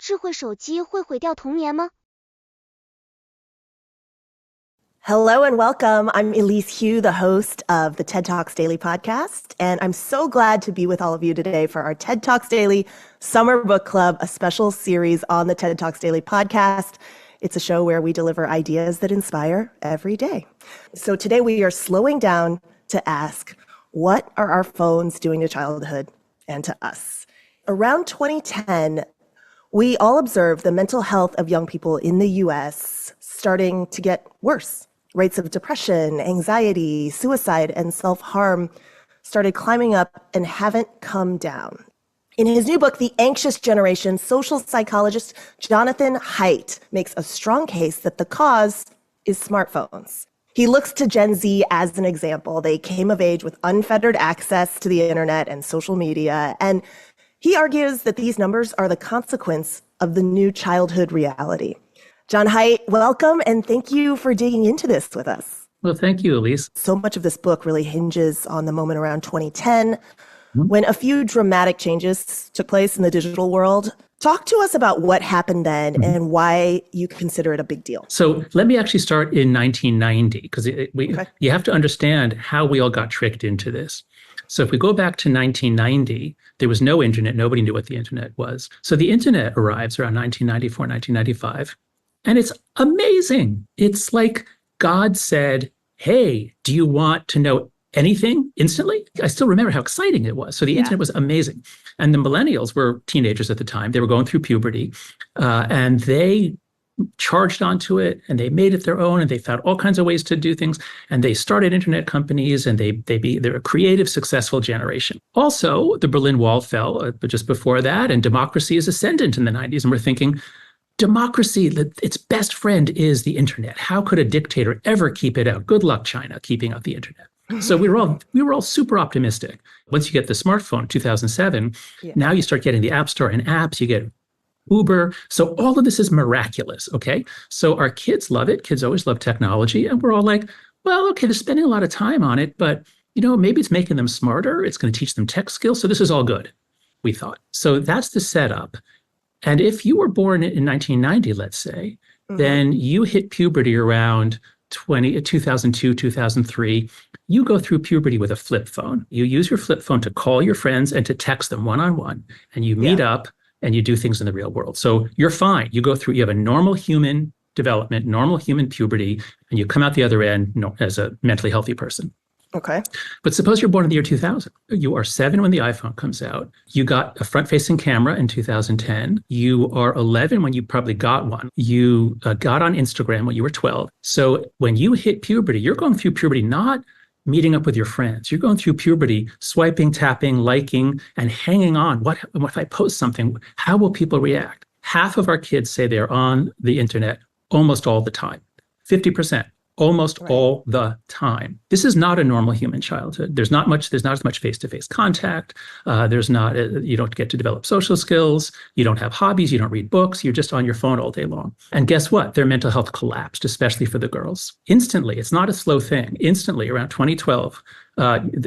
智慧手机会毁掉童年吗？ Hello and welcome. I'm Elise Hugh, the host of the TED Talks Daily podcast, and I'm so glad to be with all of you today for our TED Talks Daily Summer Book Club, a special series on the TED Talks Daily podcast. It's a show where we deliver ideas that inspire every day. So today we are slowing down to ask, what are our phones doing to childhood and to us? Around 2010, we all observed the mental health of young people in the US starting to get worse. Rates of depression, anxiety, suicide, and self-harm started climbing up and haven't come down. In his new book, The Anxious Generation, social psychologist Jonathan Haidt makes a strong case that the cause is smartphones. He looks to Gen Z as an example. They came of age with unfettered access to the internet and social media, and he argues that these numbers are the consequence of the new childhood reality. John Haidt, welcome, and thank you for digging into this with us. Well, thank you, Elise. So much of this book really hinges on the moment around 2010, when a few dramatic changes took place in the digital world. Talk to us about what happened then and why you consider it a big deal. So let me actually start in 1990, because you have to understand how we all got tricked into this. So if we go back to 1990, there was no internet. Nobody knew what the internet was. So the internet arrives around 1994, 1995. And it's amazing. It's like God said, hey, do you want to know anything instantly? I still remember how exciting it was. So the internet was amazing. And the millennials were teenagers at the time. They were going through puberty, and they charged onto it, and they made it their own, and they found all kinds of ways to do things. And they started internet companies, and they're a creative, successful generation. Also, the Berlin Wall fell just before that, and democracy is ascendant in the 90s. And we're thinking, democracy, its best friend is the internet. How could a dictator ever keep it out? Good luck, China, keeping out the internet. So we were all super optimistic. Once you get the smartphone, 2007, now you start getting the App Store and apps, you get Uber. So all of this is miraculous, okay? So our kids love it. Kids always love technology. And we're all like, well, okay, they're spending a lot of time on it, but maybe it's making them smarter. It's going to teach them tech skills. So this is all good, we thought. So that's the setup. And if you were born in 1990, let's say, then you hit puberty around 2002, 2003. You go through puberty with a flip phone. You use your flip phone to call your friends and to text them one-on-one. And you meet up and you do things in the real world. So you're fine. You have a normal human development, normal human puberty, and you come out the other end as a mentally healthy person. Okay. But suppose you're born in the year 2000. You are 7 when the iPhone comes out. You got a front-facing camera in 2010. You are 11 when you probably got one. You got on Instagram when you were 12. So when you hit puberty, you're going through puberty not meeting up with your friends. You're going through puberty, swiping, tapping, liking, and hanging on. What if I post something? How will people react? Half of our kids say they're on the internet almost all the time. 50%. Almost all the time. This is not a normal human childhood. There's not as much face-to-face contact. You don't get to develop social skills. You don't have hobbies. You don't read books. You're just on your phone all day long. And guess what? Their mental health collapsed, especially for the girls. Instantly. It's not a slow thing. Instantly, around 2012,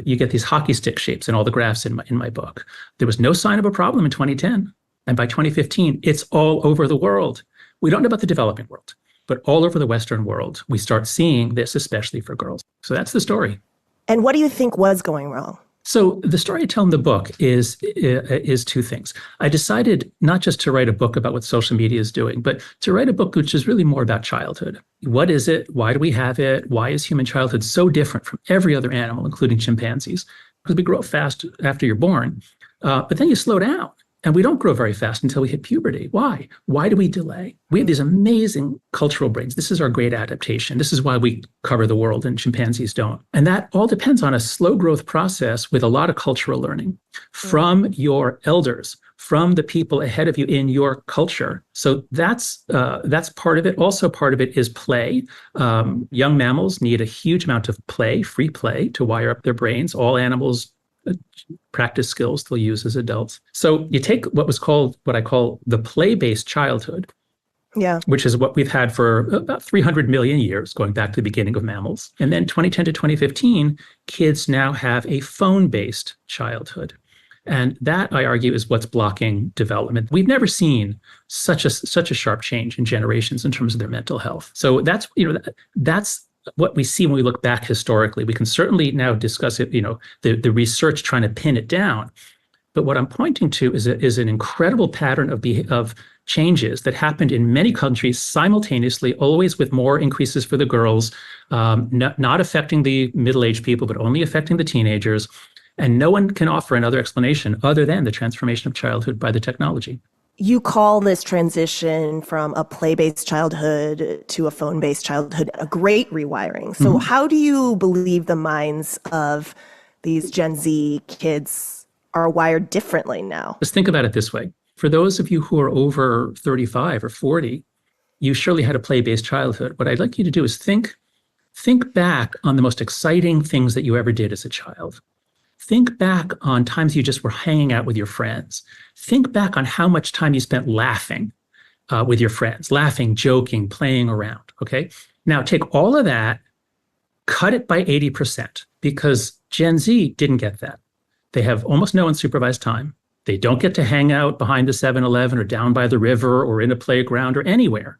you get these hockey stick shapes in all the graphs in my book. There was no sign of a problem in 2010. And by 2015, it's all over the world. We don't know about the developing world. But all over the Western world, we start seeing this, especially for girls. So that's the story. And what do you think was going wrong? So the story I tell in the book is 2 things. I decided not just to write a book about what social media is doing, but to write a book which is really more about childhood. What is it? Why do we have it? Why is human childhood so different from every other animal, including chimpanzees? Because we grow up fast after you're born, but then you slow down. And we don't grow very fast until we hit puberty. Why? Why do we delay? We have these amazing cultural brains. This is our great adaptation. This is why we cover the world and chimpanzees don't. And that all depends on a slow growth process with a lot of cultural learning from your elders, from the people ahead of you in your culture. So that's part of it. Also, part of it is play. Young mammals need a huge amount of play, free play, to wire up their brains. All animals practice skills they'll use as adults. So you take what I call the play-based childhood, which is what we've had for about 300 million years, going back to the beginning of mammals. And then 2010 to 2015, kids now have a phone-based childhood. And that, I argue, is what's blocking development. We've never seen such a sharp change in generations in terms of their mental health. So that's what we see when we look back historically. We can certainly now discuss it, the research trying to pin it down. But what I'm pointing to is an incredible pattern of changes that happened in many countries simultaneously, always with more increases for the girls, not affecting the middle-aged people, but only affecting the teenagers. And no one can offer another explanation other than the transformation of childhood by the technology. You call this transition from a play-based childhood to a phone-based childhood a great rewiring. So how do you believe the minds of these Gen Z kids are wired differently now? Let's think about it this way. For those of you who are over 35 or 40, you surely had a play-based childhood. What I'd like you to do is think back on the most exciting things that you ever did as a child. Think back on times you just were hanging out with your friends. Think back on how much time you spent laughing with your friends, laughing, joking, playing around, okay? Now take all of that, cut it by 80%, because Gen Z didn't get that. They have almost no unsupervised time. They don't get to hang out behind the 7-Eleven or down by the river or in a playground or anywhere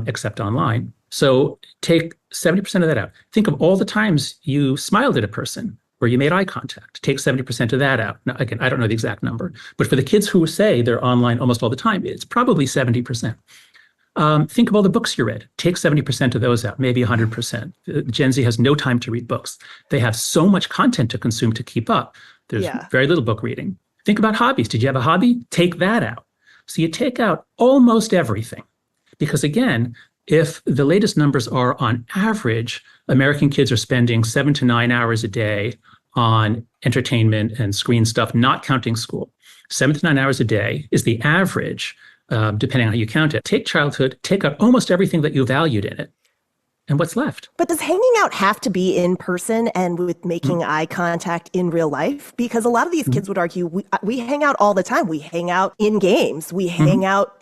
except online. So take 70% of that out. Think of all the times you smiled at a person where you made eye contact. Take 70% of that out. Now, again, I don't know the exact number, but for the kids who say they're online almost all the time, it's probably 70%. Think of all the books you read. Take 70% of those out, maybe 100%. Gen Z has no time to read books. They have so much content to consume to keep up. There's very little book reading. Think about hobbies. Did you have a hobby? Take that out. So you take out almost everything. Because again, if the latest numbers are on average, American kids are spending 7 to 9 hours a day on entertainment and screen stuff, not counting school. 7 to 9 hours a day is the average, depending on how you count it. Take childhood, take out almost everything that you valued in it. And what's left? But does hanging out have to be in person and with making eye contact in real life? Because a lot of these kids would argue, we hang out all the time. We hang out in games. We hang out,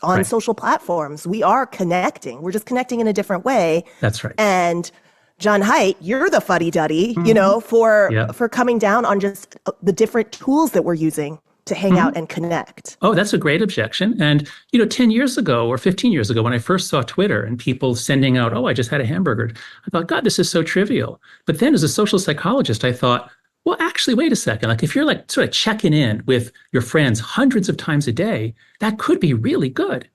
on social platforms. We are connecting. We're just connecting in a different way. That's right. And John Haidt, you're the fuddy-duddy, for coming down on just the different tools that we're using to hang out and connect. Oh, that's a great objection. And, 10 years ago or 15 years ago, when I first saw Twitter and people sending out, I just had a hamburger, I thought, God, this is so trivial. But then as a social psychologist, I thought, well, actually, wait a second. Like if you're like sort of checking in with your friends hundreds of times a day, that could be really good.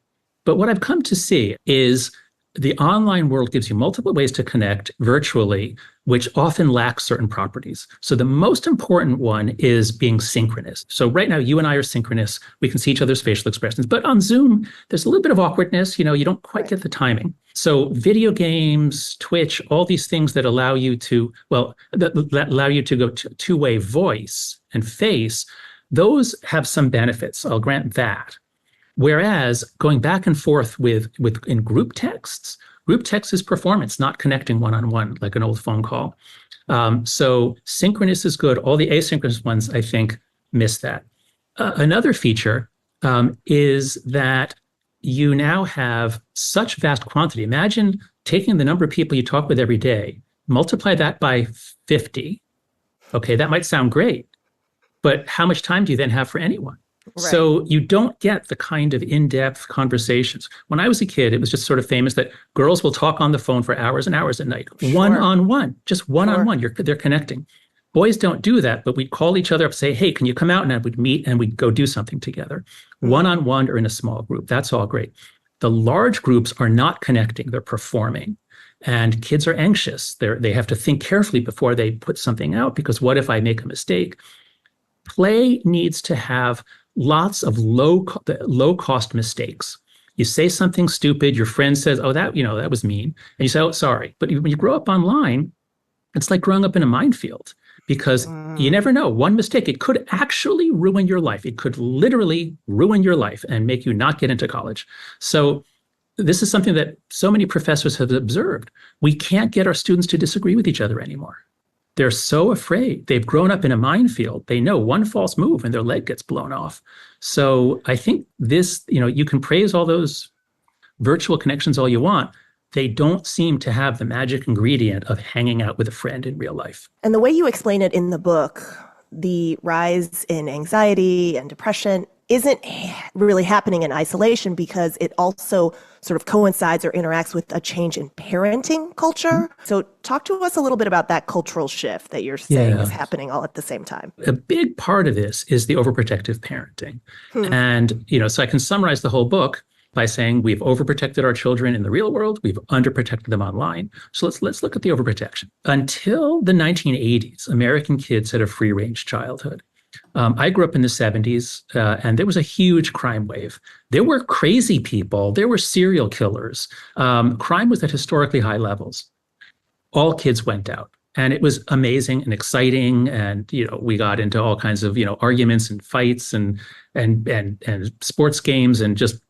But what I've come to see is the online world gives you multiple ways to connect virtually, which often lacks certain properties. So the most important one is being synchronous. So right now, you and I are synchronous. We can see each other's facial expressions. But on Zoom, there's a little bit of awkwardness. You don't quite get the timing. So video games, Twitch, all these things that allow you to, that allow you to go to two-way voice and face, those have some benefits. I'll grant that. Whereas going back and forth in group text is performance, not connecting one-on-one like an old phone call. So synchronous is good. All the asynchronous ones, I think, miss that. Another feature is that you now have such vast quantity. Imagine taking the number of people you talk with every day, multiply that by 50. Okay, that might sound great, but how much time do you then have for anyone? Right. So you don't get the kind of in-depth conversations. When I was a kid, it was just sort of famous that girls will talk on the phone for hours and hours at night, one-on-one, just one-on-one. They're connecting. Boys don't do that, but we'd call each other up, say, hey, can you come out? And we'd meet and we'd go do something together, one-on-one or in a small group. That's all great. The large groups are not connecting. They're performing. And kids are anxious. They have to think carefully before they put something out, because what if I make a mistake? Play needs to have lots of low-cost mistakes. You say something stupid, your friend says, that was mean. And you say, oh, sorry. But when you grow up online, it's like growing up in a minefield, because you never know. One mistake, it could actually ruin your life. It could literally ruin your life and make you not get into college. So this is something that so many professors have observed. We can't get our students to disagree with each other anymore. They're so afraid. They've grown up in a minefield. They know one false move and their leg gets blown off. So I think this, you can praise all those virtual connections all you want. They don't seem to have the magic ingredient of hanging out with a friend in real life. And the way you explain it in the book, the rise in anxiety and depression isn't really happening in isolation because it also sort of coincides or interacts with a change in parenting culture. So talk to us a little bit about that cultural shift that you're saying is happening all at the same time. A big part of this is the overprotective parenting. And, so I can summarize the whole book by saying we've overprotected our children in the real world, we've underprotected them online. So let's look at the overprotection. Until the 1980s, American kids had a free-range childhood. I grew up in the 70s, and there was a huge crime wave. There were crazy people. There were serial killers. Crime was at historically high levels. All kids went out, and it was amazing and exciting. And we got into all kinds of arguments and fights and sports games, and just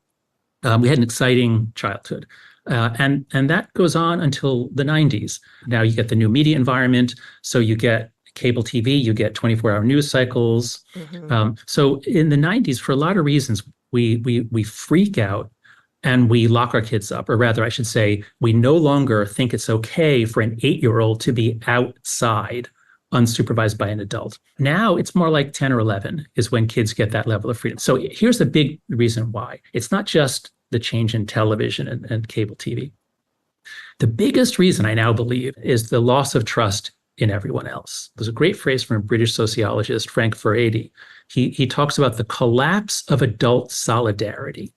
we had an exciting childhood. And that goes on until the 90s. Now you get the new media environment, so you get cable TV, you get 24-hour news cycles. So in the 90s, for a lot of reasons, we freak out and we lock our kids up. Or rather, I should say, we no longer think it's okay for an 8-year-old to be outside unsupervised by an adult. Now it's more like 10 or 11 is when kids get that level of freedom. So here's the big reason why. It's not just the change in television and cable TV. The biggest reason, I now believe, is the loss of trust in everyone else. There's a great phrase from a British sociologist, Frank Furedi. He talks about the collapse of adult solidarity.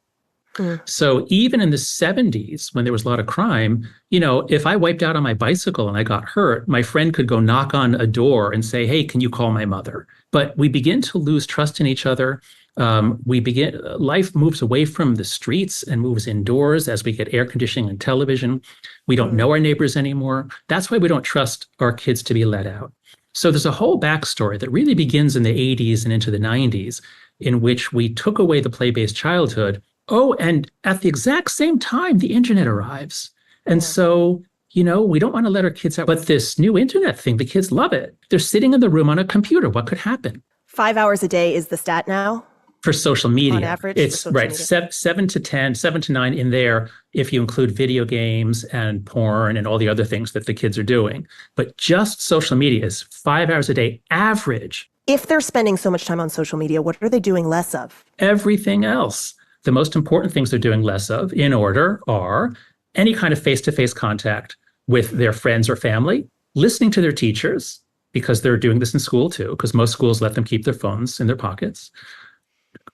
So even in the 70s, when there was a lot of crime, if I wiped out on my bicycle and I got hurt, my friend could go knock on a door and say, hey, can you call my mother? But we begin to lose trust in each other. Life moves away from the streets and moves indoors as we get air conditioning and television. We don't know our neighbors anymore. That's why we don't trust our kids to be let out. So there's a whole backstory that really begins in the 80s and into the 90s, in which we took away the play-based childhood. Oh, and at the exact same time, the internet arrives. And so, we don't want to let our kids out. But this new internet thing, the kids love it. They're sitting in the room on a computer. What could happen? 5 hours a day is the stat now? For social media. On average? It's right, 7 to 10, 7 to 9 in there if you include video games and porn and all the other things that the kids are doing. But just social media is 5 hours a day average. If they're spending so much time on social media, what are they doing less of? Everything else. The most important things they're doing less of, in order, are any kind of face-to-face contact with their friends or family, listening to their teachers, because they're doing this in school too, because most schools let them keep their phones in their pockets,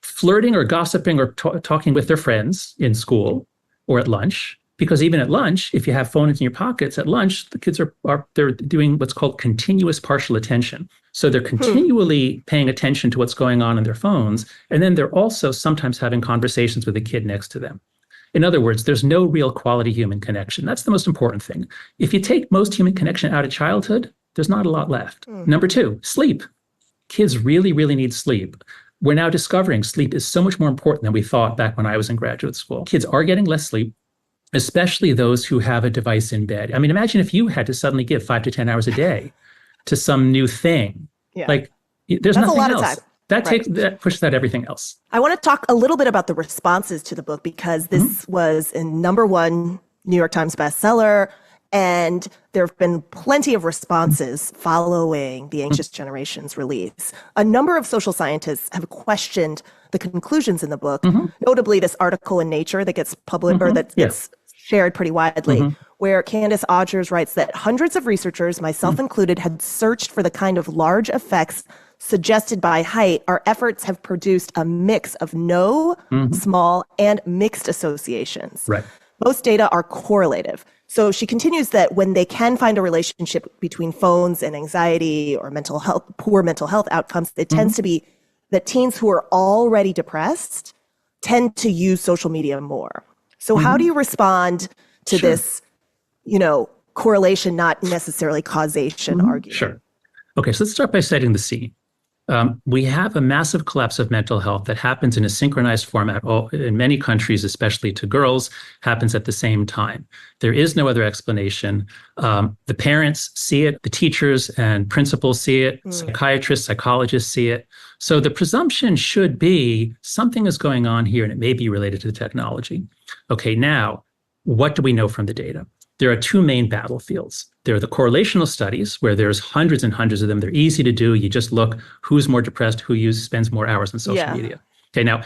flirting or gossiping or talking with their friends in school or at lunch, because even at lunch, if you have phones in your pockets at lunch, the kids they're doing what's called continuous partial attention. So they're continually paying attention to what's going on in their phones, and then they're also sometimes having conversations with a kid next to them. In other words, there's no real quality human connection. That's the most important thing. If you take most human connection out of childhood, there's not a lot left. Number 2, sleep. Kids really, really need sleep. We're now discovering sleep is so much more important than we thought back when I was in graduate school. Kids are getting less sleep, especially those who have a device in bed. I mean, imagine if you had to suddenly give 5 to 10 hours a day to some new thing. Like, there's That's nothing a lot else. Of time. That pushes out everything else. I want to talk a little bit about the responses to the book, because this was a #1 New York Times bestseller, and there have been plenty of responses following the Anxious Generation's release. A number of social scientists have questioned the conclusions in the book, notably this article in Nature that gets published or that gets shared pretty widely, where Candace Odgers writes that hundreds of researchers, myself included, had searched for the kind of large effects suggested by height. Our efforts have produced a mix of no, small, and mixed associations. Right. Most data are correlative. So she continues that when they can find a relationship between phones and anxiety or mental health, poor mental health outcomes, it tends to be that teens who are already depressed tend to use social media more. So how do you respond to this, correlation, not necessarily causation argument? Sure. Okay, so let's start by setting the scene. We have a massive collapse of mental health that happens in a synchronized format in many countries, especially to girls, happens at the same time. There is no other explanation. The parents see it, the teachers and principals see it, psychiatrists, psychologists see it. So the presumption should be something is going on here and it may be related to the technology. Okay, now, what do we know from the data? There are 2 main battlefields. There are the correlational studies where there's hundreds and hundreds of them. They're easy to do. You just look who's more depressed, who spends more hours on social media. Okay, now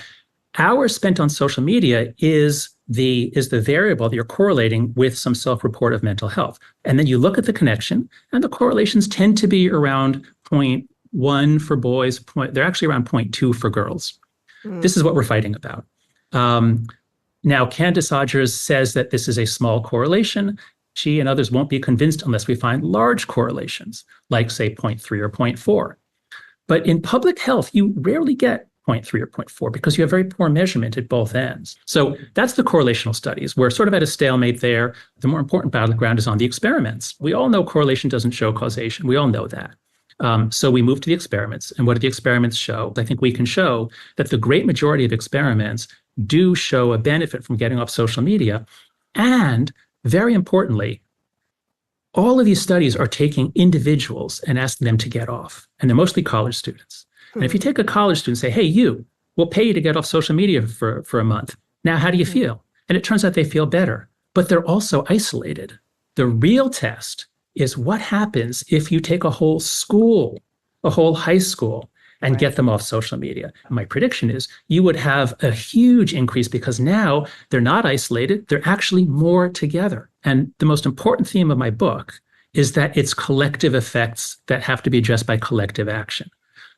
hours spent on social media is the variable that you're correlating with some self-report of mental health. And then you look at the connection, and the correlations tend to be around 0.1 for boys. They're actually around 0.2 for girls. This is what we're fighting about. Now, Candace Odgers says that this is a small correlation. She and others won't be convinced unless we find large correlations, like, say, 0.3 or 0.4. But in public health, you rarely get 0.3 or 0.4 because you have very poor measurement at both ends. So that's the correlational studies. We're sort of at a stalemate there. The more important battleground is on the experiments. We all know correlation doesn't show causation. We all know that. So we move to the experiments. And what do the experiments show? I think we can show that the great majority of experiments do show a benefit from getting off social media. And very importantly, all of these studies are taking individuals and asking them to get off. And they're mostly college students. And if you take a college student and say, hey, we'll pay you to get off social media for a month. Now, how do you feel? And it turns out they feel better, but they're also isolated. The real test is what happens if you take a whole school, a whole high school, and get them off social media. My prediction is you would have a huge increase because now they're not isolated, they're actually more together. And the most important theme of my book is that it's collective effects that have to be addressed by collective action.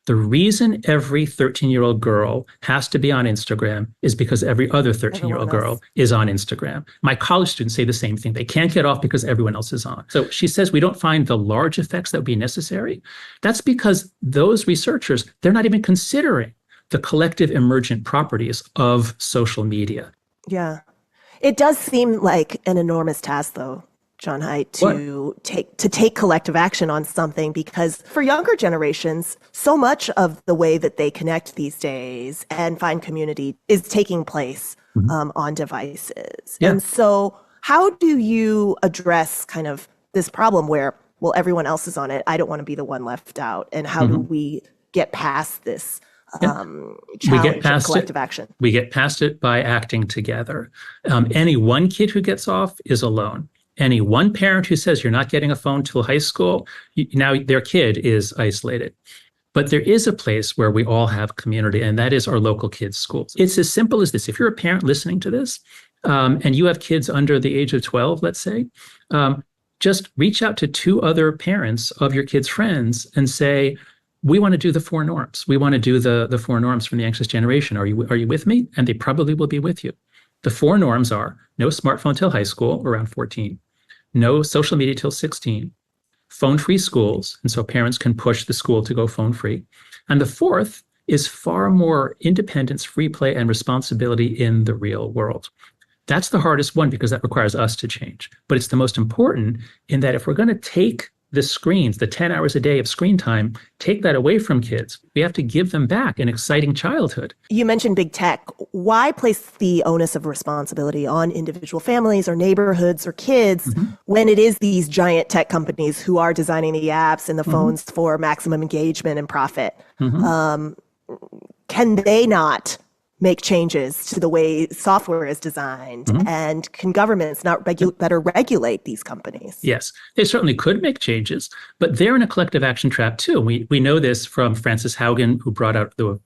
The reason every 13-year-old girl has to be on Instagram is because every other 13-year-old girl is on Instagram. My college students say the same thing. They can't get off because everyone else is on. So she says we don't find the large effects that would be necessary. That's because those researchers, they're not even considering the collective emergent properties of social media. Yeah. It does seem like an enormous task, though, John Haidt, to take collective action on something, because for younger generations, so much of the way that they connect these days and find community is taking place on devices. Yeah. And so how do you address kind of this problem where, well, everyone else is on it, I don't want to be the one left out, and how do we get past this challenge of collective action? We get past it by acting together. Any one kid who gets off is alone. Any one parent who says you're not getting a phone till high school, now their kid is isolated. But there is a place where we all have community, and that is our local kids' schools. It's as simple as this. If you're a parent listening to this, and you have kids under the age of 12, let's say, just reach out to 2 other parents of your kids' friends and say, we want to do the 4 norms. We want to do the 4 norms from the anxious generation. Are you with me? And they probably will be with you. The 4 norms are no smartphone till high school, around 14, no social media till 16, phone-free schools, and so parents can push the school to go phone-free. And the 4th is far more independence, free play, and responsibility in the real world. That's the hardest one because that requires us to change. But it's the most important in that if we're going to take the screens, the 10 hours a day of screen time, take that away from kids, we have to give them back an exciting childhood. You mentioned big tech. Why place the onus of responsibility on individual families or neighborhoods or kids when it is these giant tech companies who are designing the apps and the phones for maximum engagement and profit? Can they not make changes to the way software is designed? And can governments not better regulate these companies? Yes, they certainly could make changes, but they're in a collective action trap too. We know this from Frances Haugen, who brought out the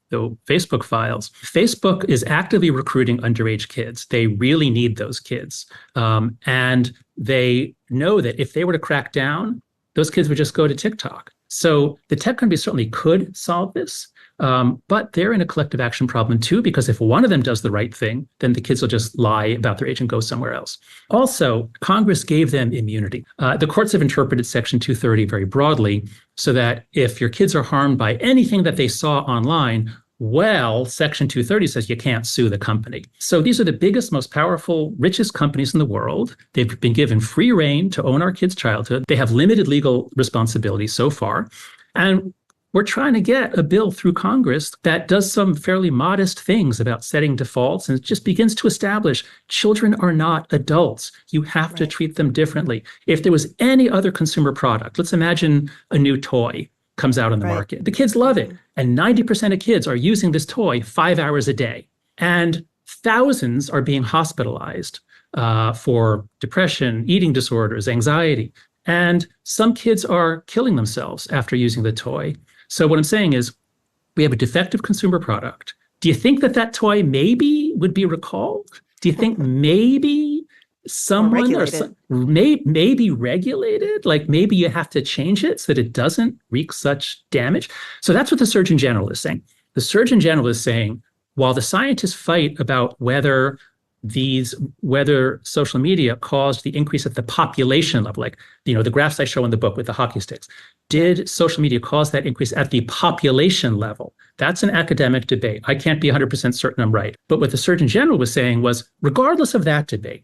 Facebook files. Facebook is actively recruiting underage kids. They really need those kids. And they know that if they were to crack down, those kids would just go to TikTok. So the tech companies certainly could solve this. But they're in a collective action problem too, because if one of them does the right thing, then the kids will just lie about their age and go somewhere else. Also, Congress gave them immunity. The courts have interpreted Section 230 very broadly so that if your kids are harmed by anything that they saw online, well, Section 230 says you can't sue the company. So these are the biggest, most powerful, richest companies in the world. They've been given free rein to own our kids' childhood. They have limited legal responsibility so far. And we're trying to get a bill through Congress that does some fairly modest things about setting defaults and just begins to establish children are not adults. You have to treat them differently. If there was any other consumer product, let's imagine a new toy comes out on the market. The kids love it. And 90% of kids are using this toy 5 hours a day. And thousands are being hospitalized for depression, eating disorders, anxiety. And some kids are killing themselves after using the toy. So what I'm saying is we have a defective consumer product. Do you think that toy maybe would be recalled? Do you think maybe someone maybe regulated? Like maybe you have to change it so that it doesn't wreak such damage? So that's what the Surgeon General is saying. The Surgeon General is saying, while the scientists fight about whether social media caused the increase at the population level, like, the graphs I show in the book with the hockey sticks, did social media cause that increase at the population level? That's an academic debate. I can't be 100% certain I'm right. But what the Surgeon General was saying was, regardless of that debate,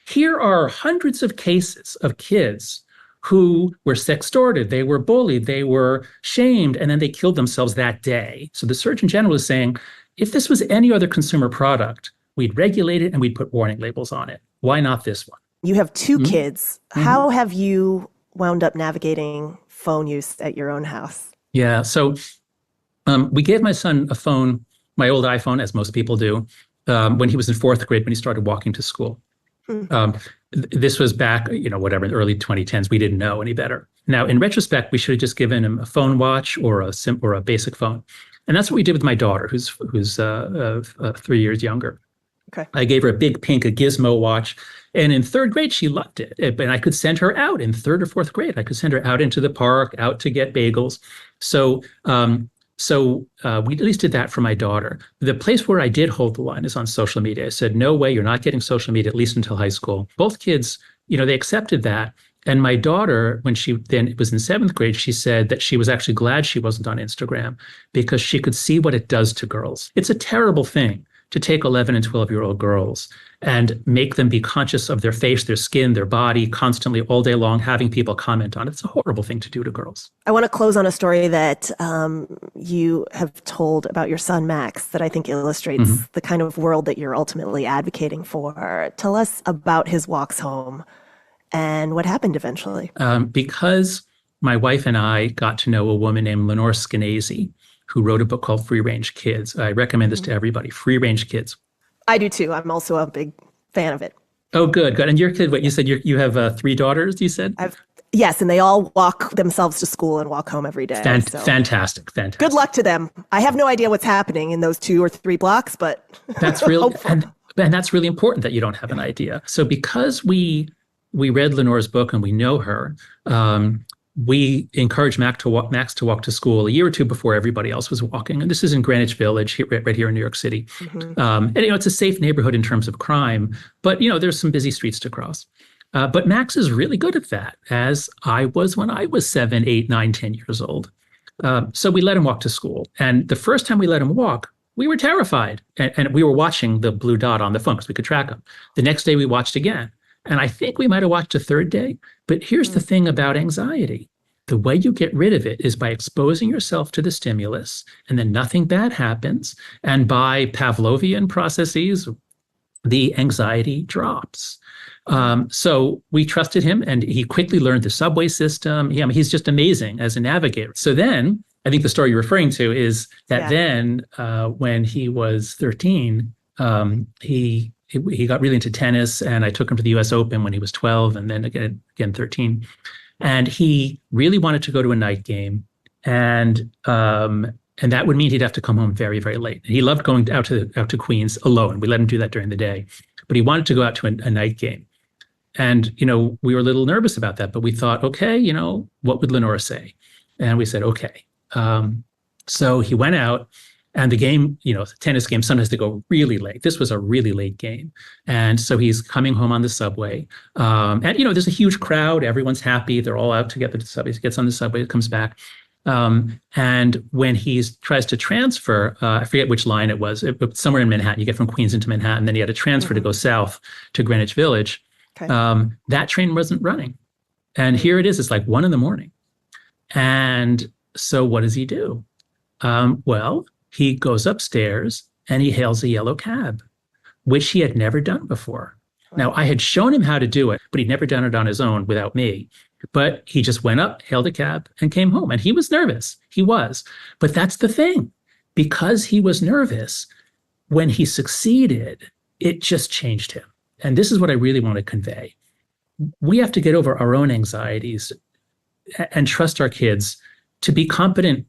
here are hundreds of cases of kids who were sextorted, they were bullied, they were shamed, and then they killed themselves that day. So the Surgeon General is saying, if this was any other consumer product, we'd regulate it and we'd put warning labels on it. Why not this one? You have two kids. How have you wound up navigating phone use at your own house? Yeah, so we gave my son a phone, my old iPhone, as most people do, when he was in fourth grade, when he started walking to school. This was back, in the early 2010s. We didn't know any better. Now, in retrospect, we should have just given him a phone watch or a basic phone. And that's what we did with my daughter, who's 3 years younger. Okay. I gave her a big pink, a gizmo watch. And in third grade, she loved it. And I could send her out in third or fourth grade. I could send her out into the park, out to get bagels. So we at least did that for my daughter. The place where I did hold the line is on social media. I said, no way, you're not getting social media, at least until high school. Both kids, they accepted that. And my daughter, when she then was in seventh grade, she said that she was actually glad she wasn't on Instagram because she could see what it does to girls. It's a terrible thing to take 11 and 12-year-old girls and make them be conscious of their face, their skin, their body, constantly all day long, having people comment on it. It's a horrible thing to do to girls. I want to close on a story that you have told about your son, Max, that I think illustrates the kind of world that you're ultimately advocating for. Tell us about his walks home and what happened eventually. Because my wife and I got to know a woman named Lenore Skenazy, who wrote a book called Free Range Kids. I recommend this to everybody, Free Range Kids. I do too. I'm also a big fan of it. Oh, good. And your kid, what you said, you have 3 daughters, you said? Yes, and they all walk themselves to school and walk home every day. Fantastic. Good luck to them. I have no idea what's happening in those 2 or 3 blocks, but that's real. and that's really important that you don't have an idea. So because we read Lenore's book and we know her, we encouraged Max to walk to school a year or 2 before everybody else was walking. And this is in Greenwich Village, right here in New York City. And it's a safe neighborhood in terms of crime, but there's some busy streets to cross. But Max is really good at that, as I was when I was 7, 8, 9, 10 years old. So we let him walk to school. And the first time we let him walk, we were terrified. And we were watching the blue dot on the phone because we could track him. The next day we watched again. And I think we might have watched a third day. But here's the thing about anxiety. The way you get rid of it is by exposing yourself to the stimulus, and then nothing bad happens. And by Pavlovian processes, the anxiety drops. So we trusted him, and he quickly learned the subway system. He's just amazing as a navigator. So then, I think the story you're referring to is that then when he was 13, he got really into tennis, and I took him to the US Open when he was 12, and then again 13. And he really wanted to go to a night game, and that would mean he'd have to come home very, very late. He loved going out to Queens alone. We let him do that during the day, but he wanted to go out to a night game. And we were a little nervous about that, but we thought, okay, what would Lenore say? And we said, okay. So he went out. And the game, the tennis game sometimes has to go really late. This was a really late game. And so he's coming home on the subway. And there's a huge crowd. Everyone's happy. They're all out to get the subway. He gets on the subway, comes back. And when he tries to transfer, I forget which line it was, somewhere in Manhattan. You get from Queens into Manhattan. Then he had to transfer to go south to Greenwich Village. Okay. That train wasn't running. And here it is. It's like 1 a.m. And so what does he do? He goes upstairs and he hails a yellow cab, which he had never done before. Now, I had shown him how to do it, but he'd never done it on his own without me. But he just went up, hailed a cab, and came home. And he was nervous. He was. But that's the thing. Because he was nervous, when he succeeded, it just changed him. And this is what I really want to convey. we have to get over our own anxieties and trust our kids to be competent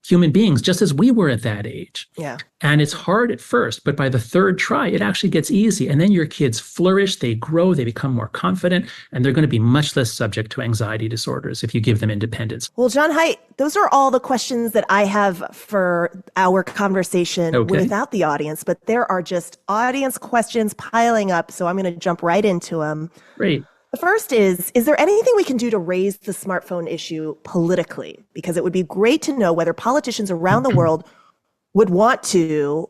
human beings, just as we were at that age. Yeah. And it's hard at first, but by the third try, it actually gets easy. And then your kids flourish, they grow, they become more confident, and they're going to be much less subject to anxiety disorders if you give them independence. Well, John Haidt, those are all the questions that I have for our conversation without the audience, but there are just audience questions piling up. So I'm going to jump right into them. Great. The first is there anything we can do to raise the smartphone issue politically? Because it would be great to know whether politicians around the world would want to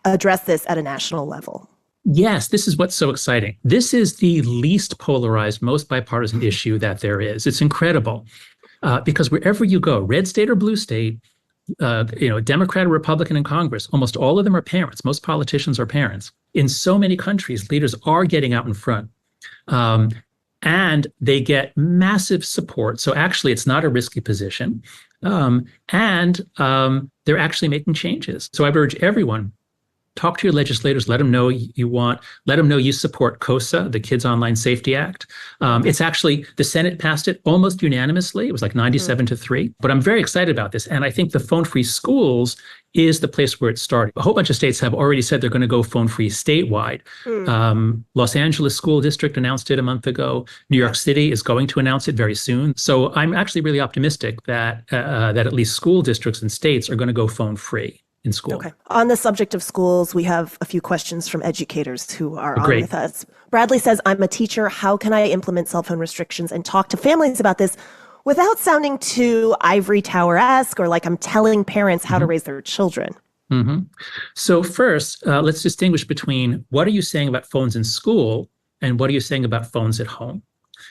address this at a national level. Yes, this is what's so exciting. This is the least polarized, most bipartisan issue that there is. It's incredible because wherever you go, red state or blue state, Democrat or Republican in Congress, almost all of them are parents. Most politicians are parents. In so many countries, leaders are getting out in front. And they get massive support. So actually, it's not a risky position. And they're actually making changes. So I urge everyone, talk to your legislators, let them know let them know you support KOSA, the Kids Online Safety Act. It's actually, the Senate passed it almost unanimously. It was like 97-3. But I'm very excited about this. And I think the phone-free schools is the place where it started. A whole bunch of states have already said they're going to go phone-free statewide. Los Angeles School District announced it a month ago. New York City is going to announce it very soon. So I'm actually really optimistic that at least school districts and states are going to go phone-free in school. Okay. On the subject of schools, we have a few questions from educators who are on with us. Bradley says, I'm a teacher. How can I implement cell phone restrictions and talk to families about this without sounding too ivory tower-esque or like I'm telling parents how to raise their children? So first, let's distinguish between what are you saying about phones in school and what are you saying about phones at home?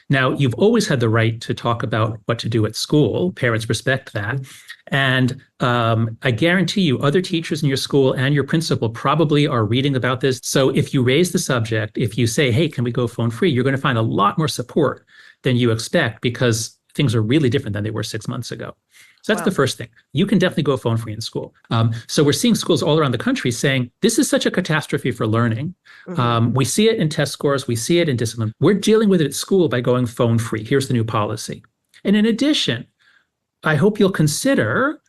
Now, you've always had the right to talk about what to do at school. Parents respect that. And I guarantee you other teachers in your school and your principal probably are reading about this. So if you raise the subject, if you say, hey, can we go phone free? You're going to find a lot more support than you expect because things are really different than they were 6 months ago. So that's the first thing. You can definitely go phone free in school. So we're seeing schools all around the country saying, this is such a catastrophe for learning. We see it in test scores. We see it in discipline. We're dealing with it at school by going phone free. Here's the new policy. And in addition, I hope you'll consider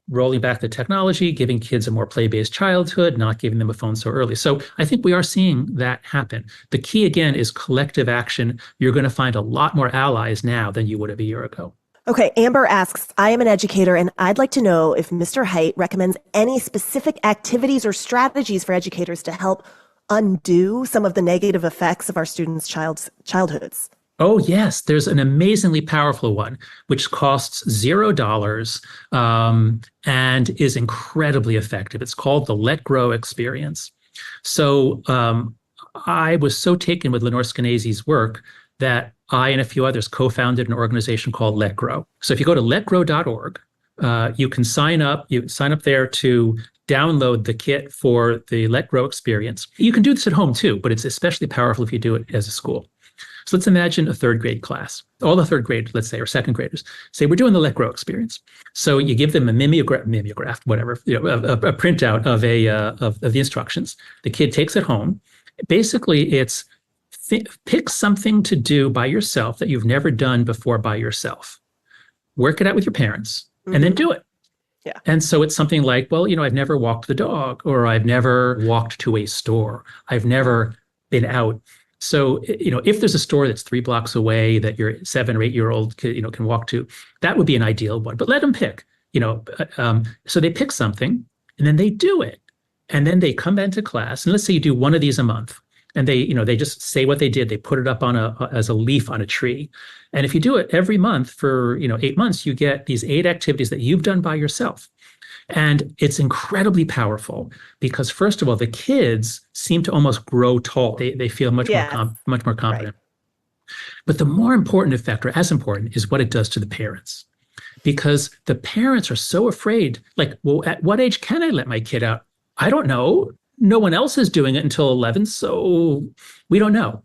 rolling back the technology, giving kids a more play-based childhood, not giving them a phone so early. So I think we are seeing that happen. The key, again, is collective action. You're going to find a lot more allies now than you would have a year ago. Okay, Amber asks, I am an educator and I'd like to know if Mr. Haidt recommends any specific activities or strategies for educators to help undo some of the negative effects of our students' childhoods. Oh, yes. There's an amazingly powerful one, which costs $0 and is incredibly effective. It's called the Let Grow experience. So I was so taken with Lenore Skenazy's work that I and a few others co-founded an organization called Let Grow. So if you go to letgrow.org, you can sign up. You sign up there to download the kit for the Let Grow experience. You can do this at home too, but it's especially powerful if you do it as a school. So let's imagine a third grade class. All the third graders, let's say, or second graders, say we're doing the Let Grow experience. So you give them a mimeograph, whatever, a printout of the instructions. The kid takes it home. Basically, it's pick something to do by yourself that you've never done before by yourself. Work it out with your parents, and then do it. Yeah. And so it's something like, well, I've never walked the dog, or I've never walked to a store. I've never been out. So, if there's a store that's 3 blocks away that your 7 or 8 year old can walk to, that would be an ideal one. But let them pick. So they pick something, and then they do it, and then they come into class. And let's say you do one of these a month, and they just say what they did. They put it up as a leaf on a tree. And if you do it every month for 8 months, you get these 8 activities that you've done by yourself. And it's incredibly powerful because, first of all, the kids seem to almost grow tall. They feel much more confident. Right. But the more important effect, or as important, is what it does to the parents. Because the parents are so afraid, like, well, at what age can I let my kid out? I don't know. No one else is doing it until 11, so we don't know.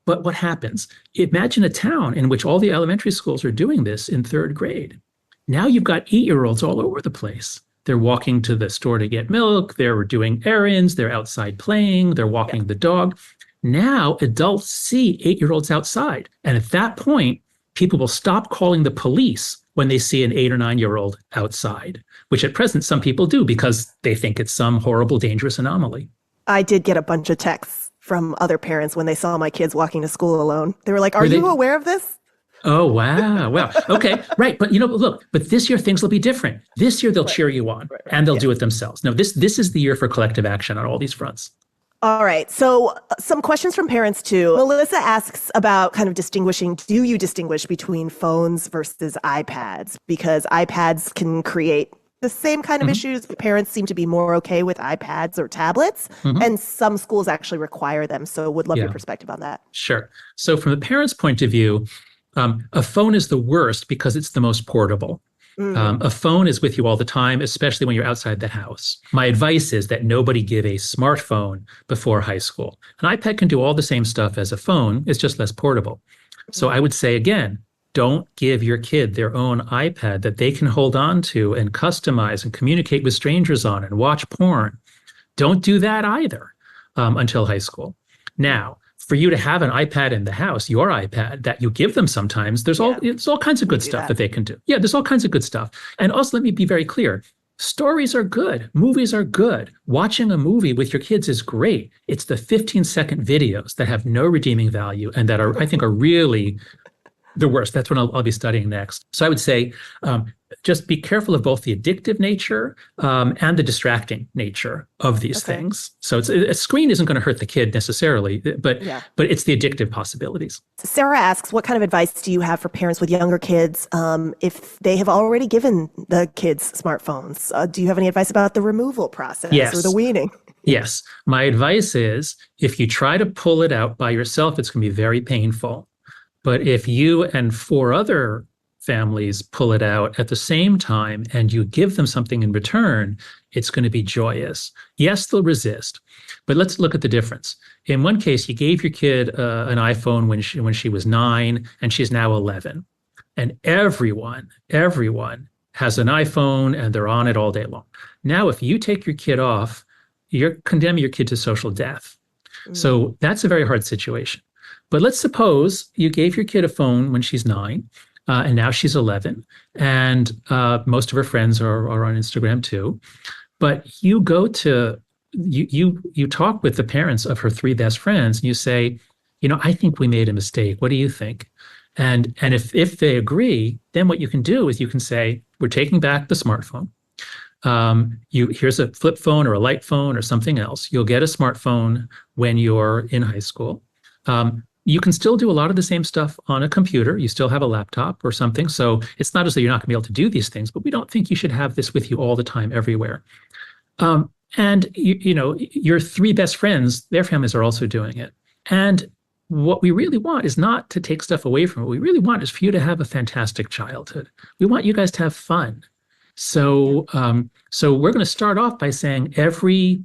But what happens? Imagine a town in which all the elementary schools are doing this in 3rd grade. Now you've got 8-year-olds all over the place. They're walking to the store to get milk. They're doing errands. They're outside playing. They're walking the dog. Now adults see 8-year-olds outside. And at that point, people will stop calling the police when they see an 8 or 9-year-old outside, which at present some people do because they think it's some horrible, dangerous anomaly. I did get a bunch of texts from other parents when they saw my kids walking to school alone. They were like, are you aware of this? Oh, wow. Wow. Okay. Right. But look, but this year things will be different. This year they'll cheer you on and they'll do it themselves. No, this is the year for collective action on all these fronts. All right. So some questions from parents too. Melissa asks about kind of distinguishing, do you distinguish between phones versus iPads? Because iPads can create the same kind of issues. Parents seem to be more okay with iPads or tablets, and some schools actually require them. So would love your perspective on that. Sure. So from the parents' point of view, a phone is the worst because it's the most portable. A phone is with you all the time, especially when you're outside the house. My advice is that nobody give a smartphone before high school. An iPad can do all the same stuff as a phone. It's just less portable. So I would say, again, don't give your kid their own iPad that they can hold on to and customize and communicate with strangers on and watch porn. Don't do that either until high school. Now, for you to have an iPad in the house, your iPad that you give them sometimes, there's all kinds of good stuff that they can do. Yeah, there's all kinds of good stuff. And also, let me be very clear. Stories are good. Movies are good. Watching a movie with your kids is great. It's the 15-second videos that have no redeeming value and that I think are really the worst. That's what I'll be studying next. So I would say just be careful of both the addictive nature and the distracting nature of these things. So a screen isn't going to hurt the kid necessarily, but it's the addictive possibilities. Sarah asks, what kind of advice do you have for parents with younger kids if they have already given the kids smartphones? Do you have any advice about the removal process or the weaning? Yes. My advice is if you try to pull it out by yourself, it's going to be very painful. But if you and 4 other families pull it out at the same time and you give them something in return, it's going to be joyous. Yes, they'll resist, but let's look at the difference. In one case, you gave your kid an iPhone when she was 9 and she's now 11. And everyone has an iPhone and they're on it all day long. Now, if you take your kid off, you're condemning your kid to social death. So that's a very hard situation. But let's suppose you gave your kid a phone when she's 9, and now she's 11, and most of her friends are on Instagram too. But you go to you talk with the parents of her 3 best friends, and you say, I think we made a mistake. What do you think? And if they agree, then what you can do is you can say, we're taking back the smartphone. Here's a flip phone or a light phone or something else. You'll get a smartphone when you're in high school. You can still do a lot of the same stuff on a computer. You still have a laptop or something. So it's not as though you're not going to be able to do these things, but we don't think you should have this with you all the time, everywhere. And your 3 best friends, their families are also doing it. And what we really want is not to take stuff away from it. What we really want is for you to have a fantastic childhood. We want you guys to have fun. So we're going to start off by saying every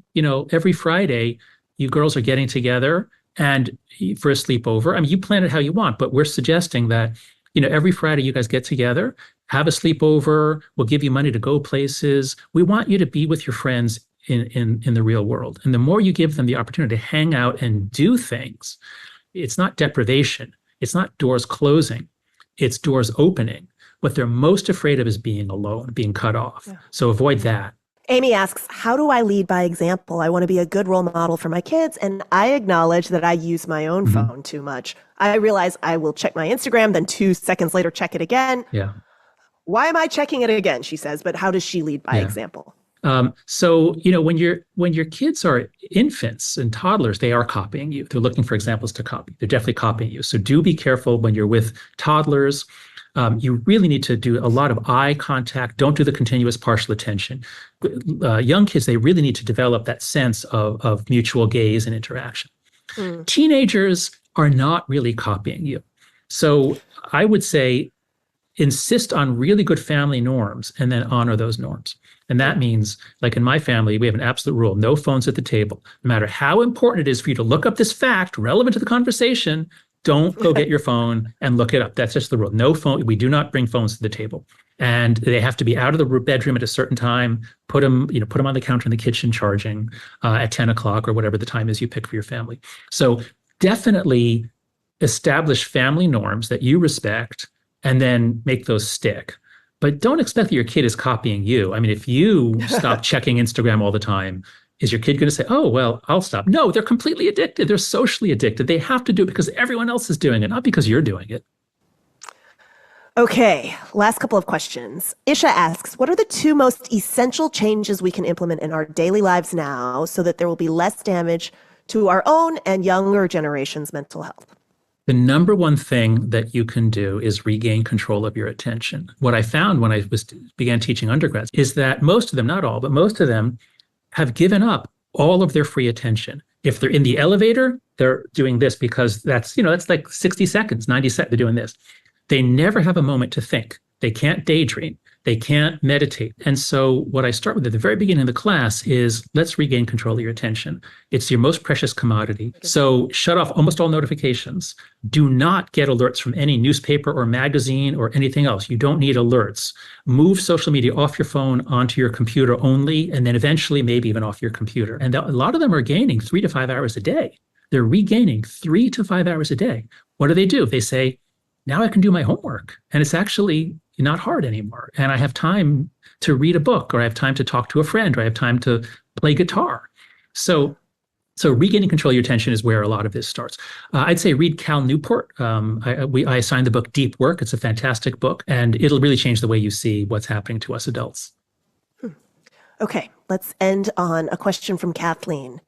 Friday, you girls are getting together and for a sleepover. I mean, you plan it how you want, but we're suggesting that, every Friday you guys get together, have a sleepover. We'll give you money to go places. We want you to be with your friends in the real world. And the more you give them the opportunity to hang out and do things, it's not deprivation. It's not doors closing. It's doors opening. What they're most afraid of is being alone, being cut off. Yeah. So avoid that. Amy asks, how do I lead by example? I want to be a good role model for my kids, and I acknowledge that I use my own phone too much. I realize I will check my Instagram, then 2 seconds later check it again. Yeah. Why am I checking it again, she says, but how does she lead by example? So when your kids are infants and toddlers, they are copying you. They're looking for examples to copy. They're definitely copying you. So do be careful when you're with toddlers. You really need to do a lot of eye contact. Don't do the continuous partial attention. Young kids, they really need to develop that sense of mutual gaze and interaction. Teenagers are not really copying you. So I would say insist on really good family norms and then honor those norms. And that means, like in my family, we have an absolute rule: no phones at the table. No matter how important it is for you to look up this fact relevant to the conversation, don't go get your phone and look it up. That's just the rule. No phone. We do not bring phones to the table. And they have to be out of the bedroom at a certain time. Put them on the counter in the kitchen charging at 10 o'clock or whatever the time is you pick for your family. So definitely establish family norms that you respect and then make those stick. But don't expect that your kid is copying you. I mean, if you stop checking Instagram all the time, is your kid going to say, oh, well, I'll stop? No, they're completely addicted. They're socially addicted. They have to do it because everyone else is doing it, not because you're doing it. Okay, last couple of questions. Isha asks, what are the two most essential changes we can implement in our daily lives now so that there will be less damage to our own and younger generations' mental health? The number one thing that you can do is regain control of your attention. What I found when I began teaching undergrads is that most of them, not all, but most of them have given up all of their free attention. If they're in the elevator, they're doing this because that's like 60 seconds, 90 seconds, they're doing this. They never have a moment to think. They can't daydream. They can't meditate. And so what I start with at the very beginning of the class is let's regain control of your attention. It's your most precious commodity. So shut off almost all notifications. Do not get alerts from any newspaper or magazine or anything else. You don't need alerts. Move social media off your phone onto your computer only, and then eventually maybe even off your computer. And a lot of them are gaining 3 to 5 hours a day. They're regaining 3 to 5 hours a day. What do? They say, now I can do my homework, and it's actually not hard anymore. And I have time to read a book, or I have time to talk to a friend, or I have time to play guitar. So regaining control of your attention is where a lot of this starts. I'd say read Cal Newport. I assigned the book Deep Work. It's a fantastic book, and it'll really change the way you see what's happening to us adults. Okay, let's end on a question from Kathleen.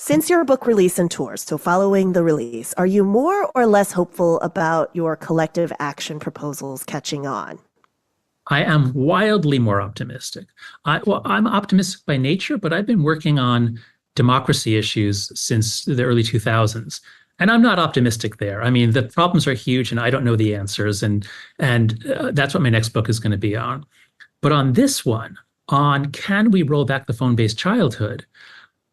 Since your book release and tours, so following the release, are you more or less hopeful about your collective action proposals catching on? I am wildly more optimistic. I'm optimistic by nature, but I've been working on democracy issues since the early 2000s. And I'm not optimistic there. I mean, the problems are huge and I don't know the answers. And that's what my next book is going to be on. But on this one, on can we roll back the phone-based childhood,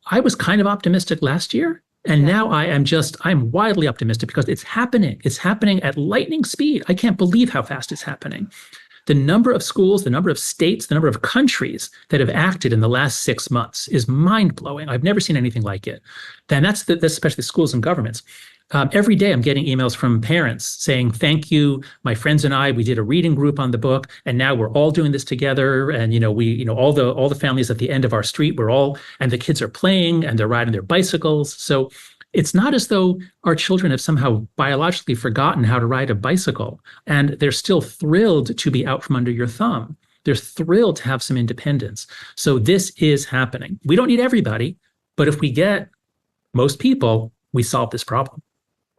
I was kind of optimistic last year. And now I'm wildly optimistic because it's happening. It's happening at lightning speed. I can't believe how fast it's happening. The number of schools, the number of states, the number of countries that have acted in the last 6 months is mind-blowing. I've never seen anything like it. And that's especially schools and governments. Every day I'm getting emails from parents saying, thank you, my friends and I, we did a reading group on the book, and now we're all doing this together. And, all the families at the end of our street, and the kids are playing and they're riding their bicycles. So it's not as though our children have somehow biologically forgotten how to ride a bicycle, and they're still thrilled to be out from under your thumb. They're thrilled to have some independence. So this is happening. We don't need everybody, but if we get most people, we solve this problem.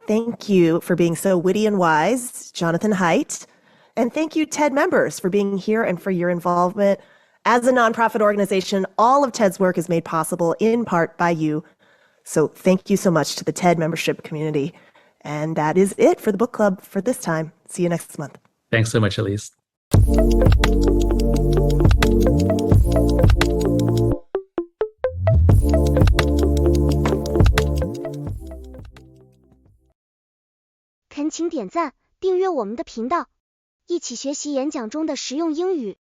Thank you for being so witty and wise, Jonathan Haidt. And thank you, TED members, for being here and for your involvement. As a nonprofit organization, all of TED's work is made possible in part by you. So thank you so much to the TED membership community. And that is it for the book club for this time. See you next month. Thanks so much, Elise.恳请点赞，订阅我们的频道，一起学习演讲中的实用英语。